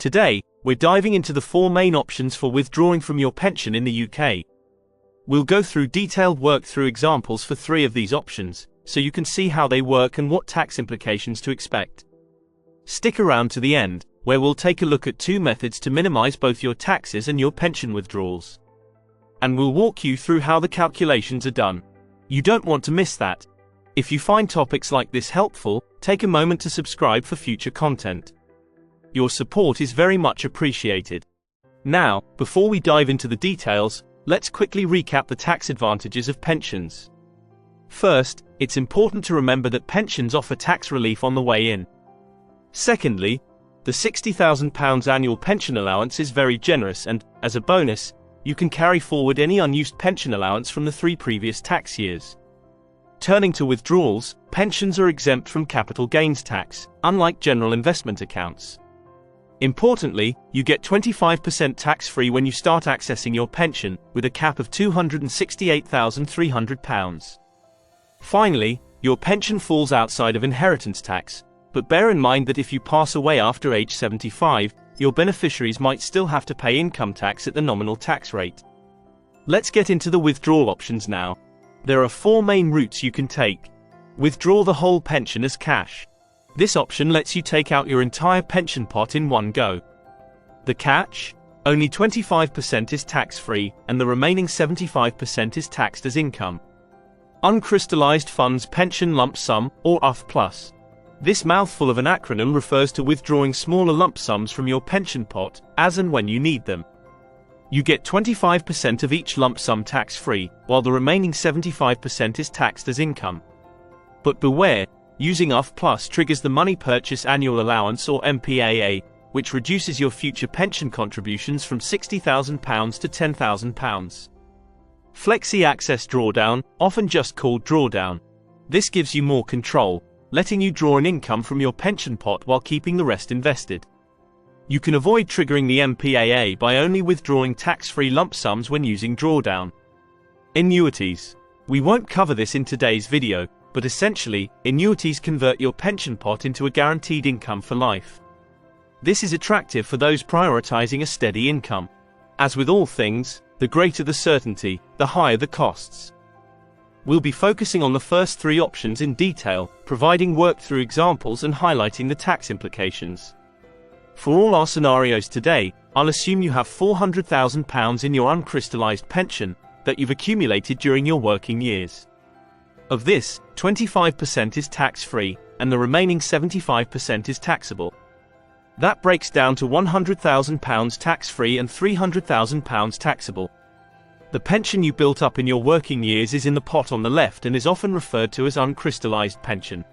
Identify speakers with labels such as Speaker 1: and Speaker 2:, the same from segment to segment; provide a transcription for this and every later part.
Speaker 1: Today, we're diving into the 4 main options for withdrawing from your pension in the UK. We'll go through detailed work-through examples for 3 of these options, so you can see how they work and what tax implications to expect. Stick around to the end, where we'll take a look at 2 methods to minimize both your taxes and your pension withdrawals. And we'll walk you through how the calculations are done. You don't want to miss that. If you find topics like this helpful, take a moment to subscribe for future content. Your support is very much appreciated. Now, before we dive into the details, let's quickly recap the tax advantages of pensions. First, it's important to remember that pensions offer tax relief on the way in. Secondly, the £60,000 annual pension allowance is very generous and, as a bonus, you can carry forward any unused pension allowance from the 3 previous tax years. Turning to withdrawals, pensions are exempt from capital gains tax, unlike general investment accounts. Importantly, you get 25% tax-free when you start accessing your pension, with a cap of £268,300. Finally, your pension falls outside of inheritance tax, but bear in mind that if you pass away after age 75, your beneficiaries might still have to pay income tax at the nominal tax rate. Let's get into the withdrawal options now. There are 4 main routes you can take. Withdraw the whole pension as cash. This option lets you take out your entire pension pot in one go. The catch? Only 25% is tax-free, and the remaining 75% is taxed as income. Uncrystallized Funds Pension Lump Sum, or UFPLS. This mouthful of an acronym refers to withdrawing smaller lump sums from your pension pot, as and when you need them. You get 25% of each lump sum tax-free, while the remaining 75% is taxed as income. But beware, using UFPLS triggers the Money Purchase Annual Allowance or MPAA, which reduces your future pension contributions from £60,000 to £10,000. Flexi-Access Drawdown, often just called Drawdown. This gives you more control, letting you draw an income from your pension pot while keeping the rest invested. You can avoid triggering the MPAA by only withdrawing tax-free lump sums when using Drawdown. Annuities. We won't cover this in today's video, but essentially, annuities convert your pension pot into a guaranteed income for life. This is attractive for those prioritizing a steady income. As with all things, the greater the certainty, the higher the costs. We'll be focusing on the first 3 options in detail, providing work-through examples and highlighting the tax implications. For all our scenarios today, I'll assume you have £400,000 in your uncrystallized pension that you've accumulated during your working years. Of this, 25% is tax-free, and the remaining 75% is taxable. That breaks down to £100,000 tax-free and £300,000 taxable. The pension you built up in your working years is in the pot on the left and is often referred to as uncrystallized pension.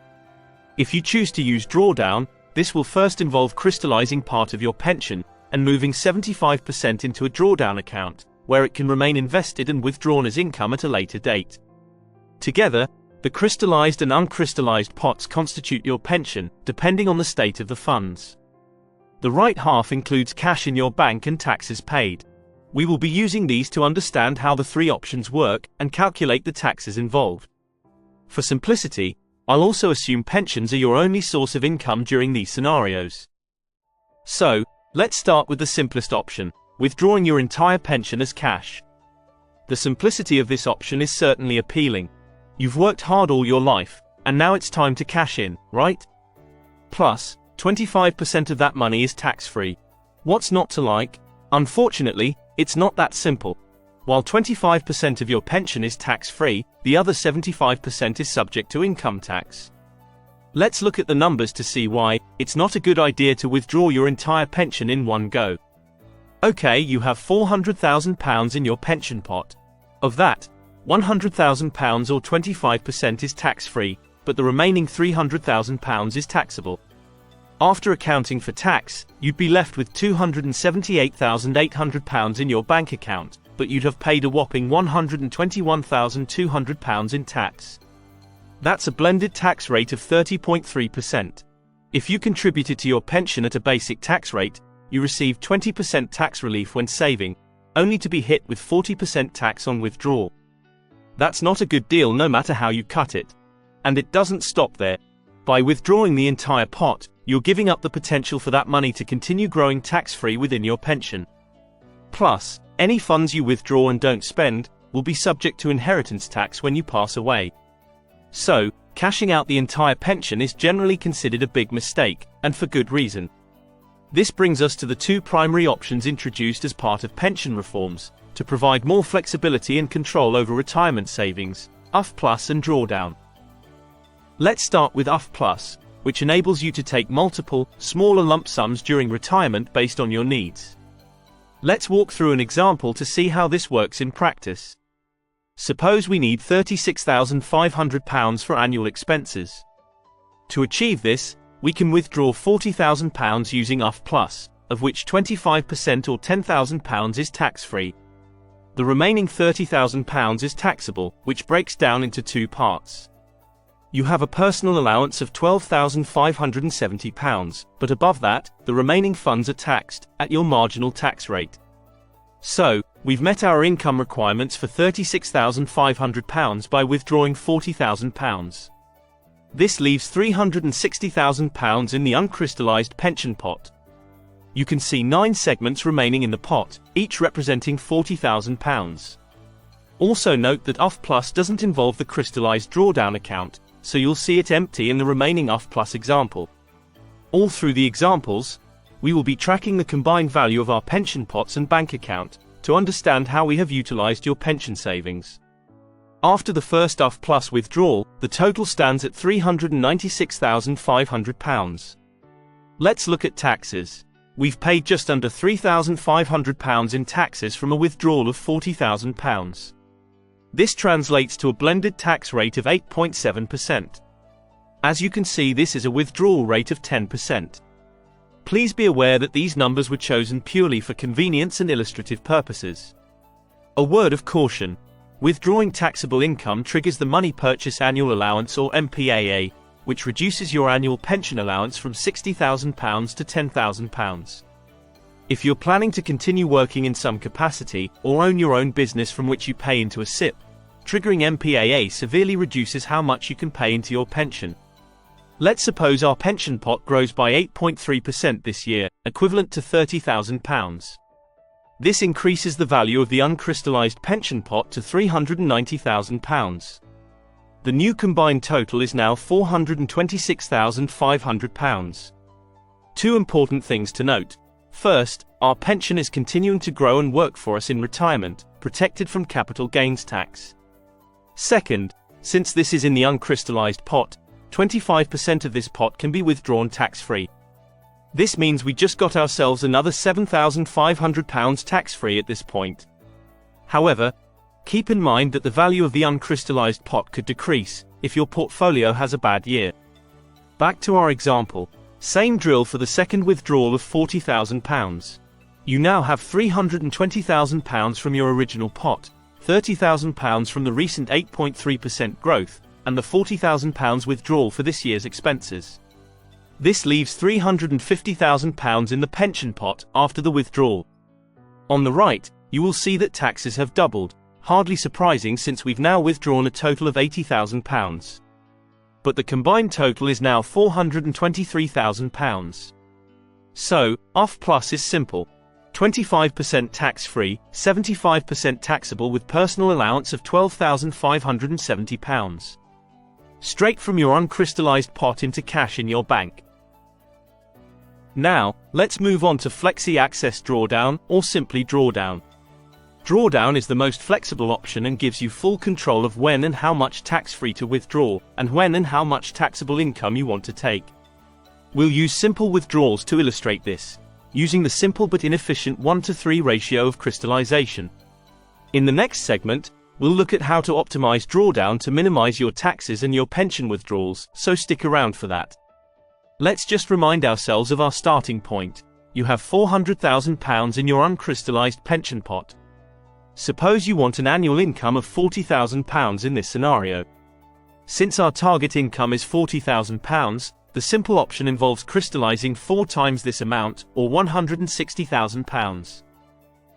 Speaker 1: If you choose to use Drawdown, this will first involve crystallizing part of your pension and moving 75% into a drawdown account, where it can remain invested and withdrawn as income at a later date. Together, the crystallized and uncrystallized pots constitute your pension, depending on the state of the funds. The right half includes cash in your bank and taxes paid. We will be using these to understand how the 3 options work and calculate the taxes involved. For simplicity, I'll also assume pensions are your only source of income during these scenarios. So, let's start with the simplest option, withdrawing your entire pension as cash. The simplicity of this option is certainly appealing. You've worked hard all your life, and now it's time to cash in, right? Plus, 25% of that money is tax-free. What's not to like? Unfortunately, it's not that simple. While 25% of your pension is tax-free, the other 75% is subject to income tax. Let's look at the numbers to see why it's not a good idea to withdraw your entire pension in one go. Okay, you have £400,000 in your pension pot. Of that, £100,000 or 25% is tax-free, but the remaining £300,000 is taxable. After accounting for tax, you'd be left with £278,800 in your bank account, but you'd have paid a whopping £121,200 in tax. That's a blended tax rate of 30.3%. If you contributed to your pension at a basic tax rate, you receive 20% tax relief when saving, only to be hit with 40% tax on withdrawal. That's not a good deal no matter how you cut it. And it doesn't stop there. By withdrawing the entire pot, you're giving up the potential for that money to continue growing tax-free within your pension. Plus, any funds you withdraw and don't spend will be subject to inheritance tax when you pass away. So, cashing out the entire pension is generally considered a big mistake, and for good reason. This brings us to the two primary options introduced as part of pension reforms, to provide more flexibility and control over retirement savings: UFPLS and Drawdown. Let's start with UFPLS, which enables you to take multiple, smaller lump sums during retirement based on your needs. Let's walk through an example to see how this works in practice. Suppose we need £36,500 for annual expenses. To achieve this, we can withdraw £40,000 using UFPLS, of which 25% or £10,000 is tax-free. The remaining £30,000 is taxable, which breaks down into two parts. You have a personal allowance of £12,570, but above that, the remaining funds are taxed at your marginal tax rate. So, we've met our income requirements for £36,500 by withdrawing £40,000. This leaves £360,000 in the uncrystallised pension pot. You can see 9 segments remaining in the pot, each representing £40,000. Also note that UFPLS doesn't involve the crystallised drawdown account, so you'll see it empty in the remaining UFPLS example. All through the examples, we will be tracking the combined value of our pension pots and bank account to understand how we have utilised your pension savings. After the first UFPLS withdrawal, the total stands at £396,500. Let's look at taxes. We've paid just under £3,500 in taxes from a withdrawal of £40,000. This translates to a blended tax rate of 8.7%. As you can see, this is a withdrawal rate of 10%. Please be aware that these numbers were chosen purely for convenience and illustrative purposes. A word of caution: withdrawing taxable income triggers the Money Purchase Annual Allowance or MPAA, which reduces your annual pension allowance from £60,000 to £10,000. If you're planning to continue working in some capacity, or own your own business from which you pay into a SIP, triggering MPAA severely reduces how much you can pay into your pension. Let's suppose our pension pot grows by 8.3% this year, equivalent to £30,000. This increases the value of the uncrystallised pension pot to £390,000. The new combined total is now £426,500. Two important things to note. First, our pension is continuing to grow and work for us in retirement, protected from capital gains tax. Second, since this is in the uncrystallised pot, 25% of this pot can be withdrawn tax-free. This means we just got ourselves another £7,500 tax-free at this point. However, keep in mind that the value of the uncrystallised pot could decrease if your portfolio has a bad year. Back to our example. Same drill for the second withdrawal of £40,000. You now have £320,000 from your original pot, £30,000 from the recent 8.3% growth, and the £40,000 withdrawal for this year's expenses. This leaves £350,000 in the pension pot after the withdrawal. On the right, you will see that taxes have doubled, hardly surprising since we've now withdrawn a total of £80,000. But the combined total is now £423,000. So, UFPLS is simple. 25% tax-free, 75% taxable with personal allowance of £12,570. Straight from your uncrystallised pot into cash in your bank. Now, let's move on to Flexi-Access Drawdown, or simply Drawdown. Drawdown is the most flexible option and gives you full control of when and how much tax-free to withdraw, and when and how much taxable income you want to take. We'll use simple withdrawals to illustrate this, using the simple but inefficient 1:3 ratio of crystallization. In the next segment, we'll look at how to optimize drawdown to minimize your taxes and your pension withdrawals, so stick around for that. Let's just remind ourselves of our starting point. You have £400,000 in your uncrystallized pension pot. Suppose you want an annual income of £40,000 in this scenario. Since our target income is £40,000, the simple option involves crystallizing 4 times this amount, or £160,000.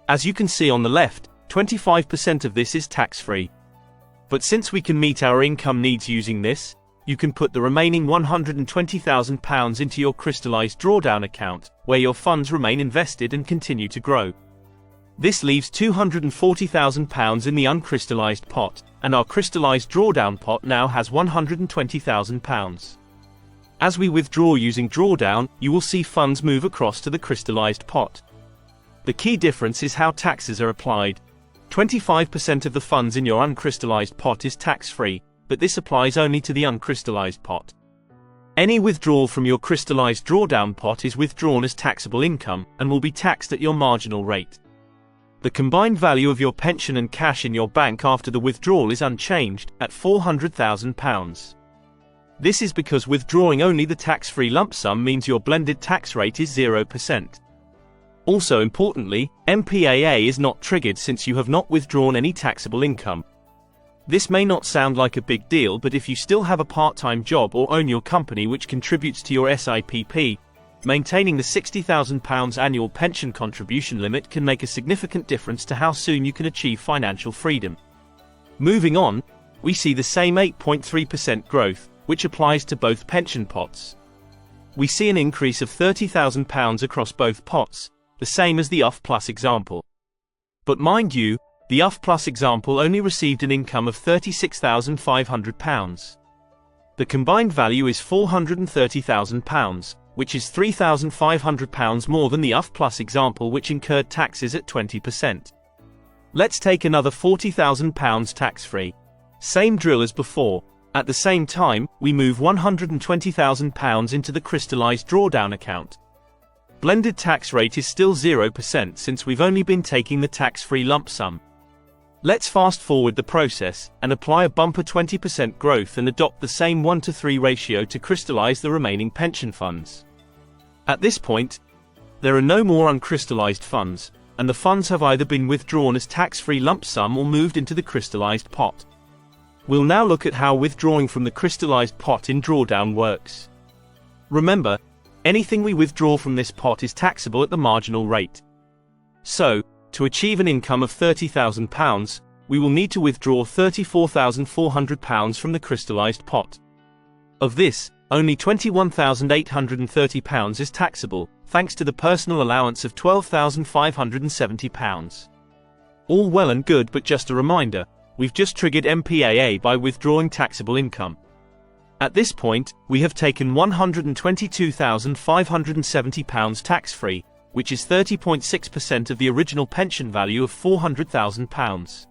Speaker 1: As you can see on the left, 25% of this is tax-free. But since we can meet our income needs using this, you can put the remaining £120,000 into your crystallised drawdown account, where your funds remain invested and continue to grow. This leaves £240,000 in the uncrystallised pot, and our crystallised drawdown pot now has £120,000. As we withdraw using drawdown, you will see funds move across to the crystallised pot. The key difference is how taxes are applied. 25% of the funds in your uncrystallised pot is tax-free, but this applies only to the uncrystallised pot. Any withdrawal from your crystallised drawdown pot is withdrawn as taxable income, and will be taxed at your marginal rate. The combined value of your pension and cash in your bank after the withdrawal is unchanged, at £400,000. This is because withdrawing only the tax-free lump sum means your blended tax rate is 0%. Also importantly, MPAA is not triggered since you have not withdrawn any taxable income. This may not sound like a big deal, but if you still have a part-time job or own your company which contributes to your SIPP, maintaining the £60,000 annual pension contribution limit can make a significant difference to how soon you can achieve financial freedom. Moving on, we see the same 8.3% growth, which applies to both pension pots. We see an increase of £30,000 across both pots, the same as the UF Plus example. But mind you, the UF Plus example only received an income of £36,500. The combined value is £430,000, which is £3,500 more than the UF Plus example, which incurred taxes at 20%. Let's take another £40,000 tax-free. Same drill as before. At the same time, we move £120,000 into the crystallised drawdown account. Blended tax rate is still 0% since we've only been taking the tax-free lump sum. Let's fast forward the process, and apply a bumper 20% growth and adopt the same 1:3 ratio to crystallise the remaining pension funds. At this point, there are no more uncrystallised funds, and the funds have either been withdrawn as tax-free lump sum or moved into the crystallised pot. We'll now look at how withdrawing from the crystallised pot in drawdown works. Remember, anything we withdraw from this pot is taxable at the marginal rate. So, to achieve an income of £30,000, we will need to withdraw £34,400 from the crystallised pot. Of this, only £21,830 is taxable, thanks to the personal allowance of £12,570. All well and good, but just a reminder, we've just triggered MPAA by withdrawing taxable income. At this point, we have taken £122,570 tax-free, which is 30.6% of the original pension value of £400,000.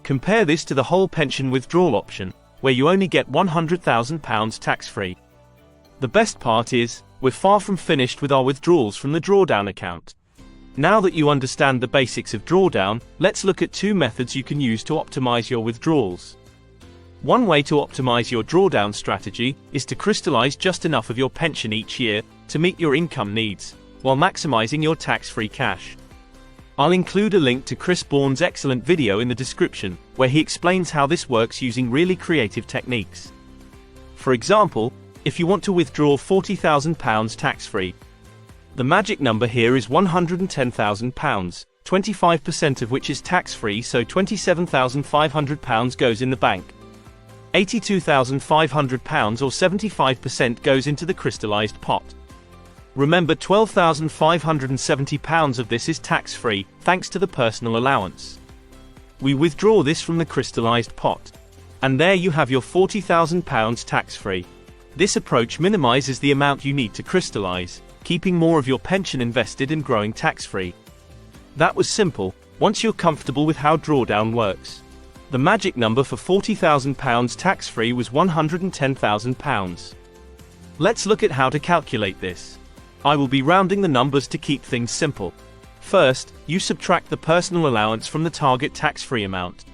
Speaker 1: Compare this to the whole pension withdrawal option, where you only get £100,000 tax-free. The best part is, we're far from finished with our withdrawals from the drawdown account. Now that you understand the basics of drawdown, let's look at two methods you can use to optimize your withdrawals. One way to optimize your drawdown strategy is to crystallize just enough of your pension each year to meet your income needs, while maximizing your tax-free cash. I'll include a link to Chris Bourne's excellent video in the description, where he explains how this works using really creative techniques. For example, if you want to withdraw £40,000 tax-free, the magic number here is £110,000, 25% of which is tax-free, so £27,500 goes in the bank. £82,500 or 75% goes into the crystallised pot. Remember, £12,570 of this is tax-free, thanks to the personal allowance. We withdraw this from the crystallised pot. And there you have your £40,000 tax-free. This approach minimises the amount you need to crystallise, keeping more of your pension invested and growing tax-free. That was simple. Once you're comfortable with how drawdown works, the magic number for £40,000 tax-free was £110,000. Let's look at how to calculate this. I will be rounding the numbers to keep things simple. First, you subtract the personal allowance from the target tax-free amount.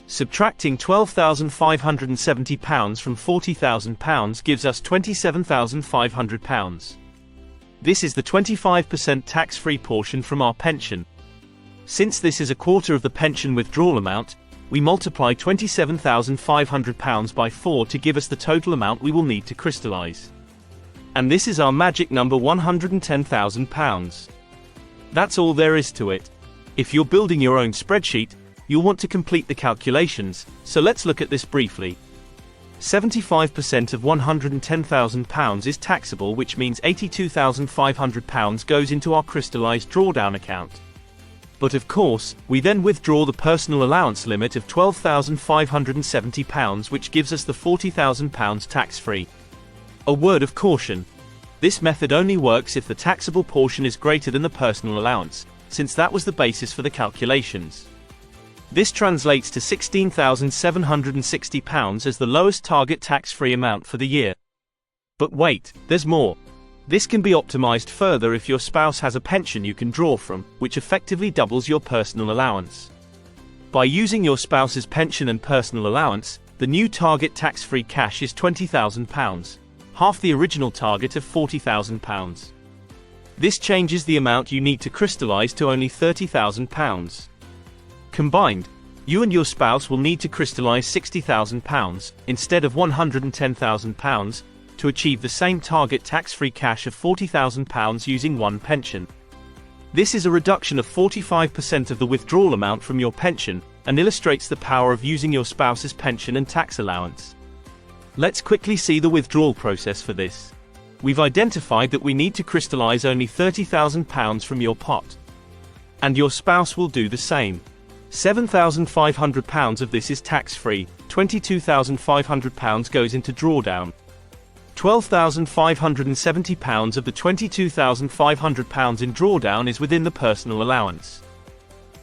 Speaker 1: Subtracting £12,570 from £40,000 gives us £27,500. This is the 25% tax-free portion from our pension. Since this is a quarter of the pension withdrawal amount, we multiply £27,500 by 4 to give us the total amount we will need to crystallize. And this is our magic number, £110,000. That's all there is to it. If you're building your own spreadsheet, you'll want to complete the calculations, so let's look at this briefly. 75% of £110,000 is taxable, which means £82,500 goes into our crystallised drawdown account. But of course, we then withdraw the personal allowance limit of £12,570, which gives us the £40,000 tax-free. A word of caution. This method only works if the taxable portion is greater than the personal allowance, since that was the basis for the calculations. This translates to £16,760 as the lowest target tax-free amount for the year. But wait, there's more. This can be optimized further if your spouse has a pension you can draw from, which effectively doubles your personal allowance. By using your spouse's pension and personal allowance, the new target tax-free cash is £20,000, half the original target of £40,000. This changes the amount you need to crystallize to only £30,000. Combined, you and your spouse will need to crystallize £60,000 instead of £110,000 to achieve the same target tax-free cash of £40,000 using one pension. This is a reduction of 45% of the withdrawal amount from your pension and illustrates the power of using your spouse's pension and tax allowance. Let's quickly see the withdrawal process for this. We've identified that we need to crystallize only £30,000 from your pot. And your spouse will do the same. £7,500 of this is tax-free, £22,500 goes into drawdown. £12,570 of the £22,500 in drawdown is within the personal allowance.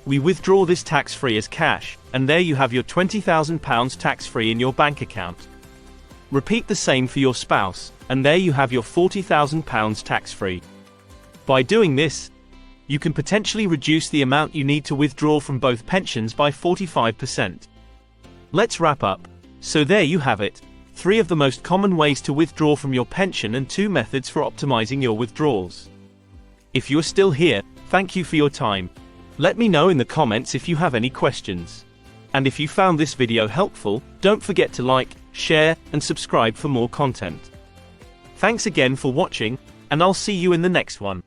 Speaker 1: We withdraw this tax-free as cash, and there you have your £20,000 tax-free in your bank account. Repeat the same for your spouse, and there you have your £40,000 tax-free. By doing this, you can potentially reduce the amount you need to withdraw from both pensions by 45%. Let's wrap up. So there you have it. 3 of the most common ways to withdraw from your pension and 2 methods for optimizing your withdrawals. If you are still here, thank you for your time. Let me know in the comments if you have any questions. And if you found this video helpful, don't forget to like, share, and subscribe for more content. Thanks again for watching, and I'll see you in the next one.